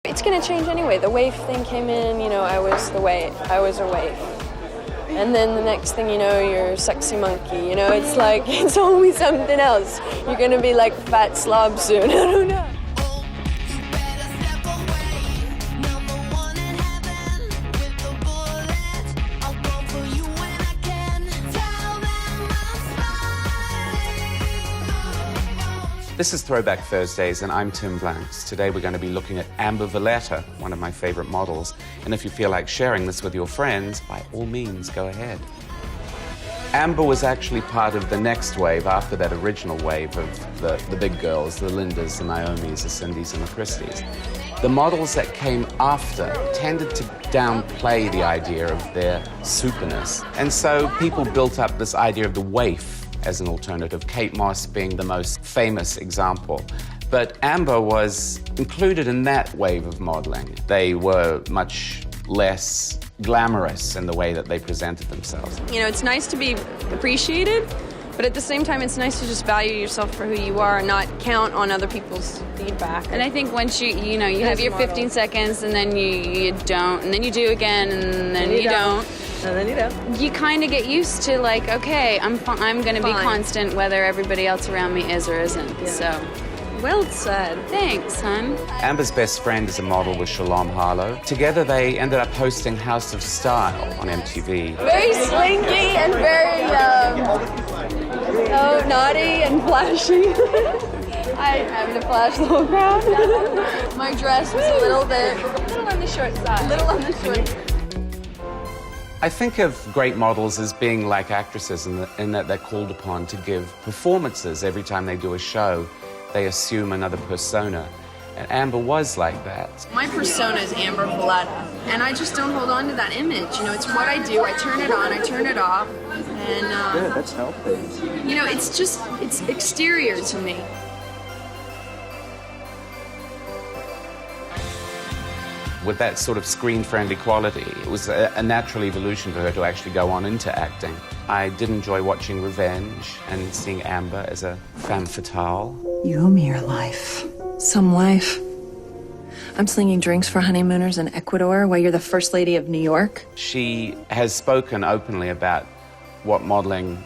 It's gonna change anyway. The waif thing came in, you know, I was a waif. And then the next thing you know, you're a sexy monkey. You know, it's like, it's always something else. You're gonna be like fat slob soon, I don't know. This is Throwback Thursdays, and I'm Tim Blanks. Today we're going to be looking at Amber Valletta, one of my favorite models. And if you feel like sharing this with your friends, by all means, go ahead. Amber was actually part of the next wave after that original wave of the big girls, the Lindas, the Naomis, the Cindys, and the Christies. The models that came after tended to downplay the idea of their super-ness. And so people built up this idea of the waif as an alternative, Kate Moss being the most famous example. But Amber was included in that wave of modeling. They were much less glamorous in the way that they presented themselves. You know, it's nice to be appreciated, but at the same time, it's nice to just value yourself for who you are and not count on other people's feedback. And I think once you have your 15 seconds and then you don't, and then you do again, and then you don't. And then you don't. You kind of get used to, like, okay, I'm going to be constant whether everybody else around me is or isn't. Yeah. So, well said. Thanks, hon. Amber's best friend is a model with Shalom Harlow. Together they ended up hosting House of Style on MTV. Very slinky and very, naughty and flashy. I having to flash the whole crowd. My dress was a little on the short side. A little on the short side. I think of great models as being like actresses in that they're called upon to give performances every time they do a show. They assume another persona. And Amber was like that. My persona is Amber Valletta, and I just don't hold on to that image. You know, it's what I do. I turn it on, I turn it off, and yeah, that's healthy. You know, it's exterior to me. With that sort of screen-friendly quality, it was a natural evolution for her to actually go on into acting. I did enjoy watching Revenge and seeing Amber as a femme fatale. You owe me your life. Some life. I'm slinging drinks for honeymooners in Ecuador while you're the First Lady of New York. She has spoken openly about what modeling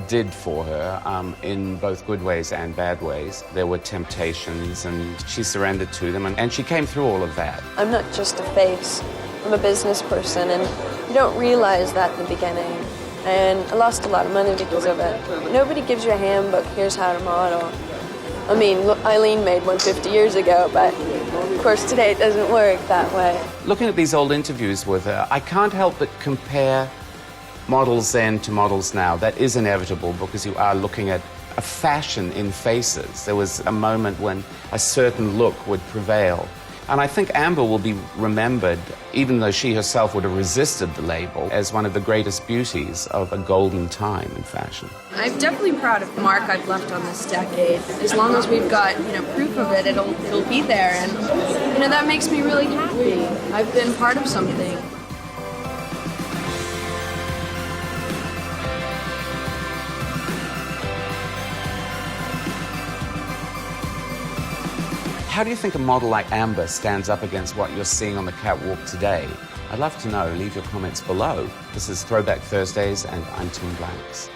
did for her in both good ways and bad ways. There were temptations and she surrendered to them, and she came through all of that. I'm not just a face. I'm a business person, and you don't realize that in the beginning. And I lost a lot of money because of it. Nobody gives you a handbook, here's how to model. I mean, Eileen made one 50 years ago, but of course today it doesn't work that way. Looking at these old interviews with her, I can't help but compare models then to models now. That is inevitable because you are looking at a fashion in faces. There was a moment when a certain look would prevail. And I think Amber will be remembered, even though she herself would have resisted the label, as one of the greatest beauties of a golden time in fashion. I'm definitely proud of the mark I've left on this decade. As long as we've got, proof of it, it'll be there. And, that makes me really happy. I've been part of something. How do you think a model like Amber stands up against what you're seeing on the catwalk today? I'd love to know. Leave your comments below. This is Throwback Thursdays, and I'm Tim Blanks.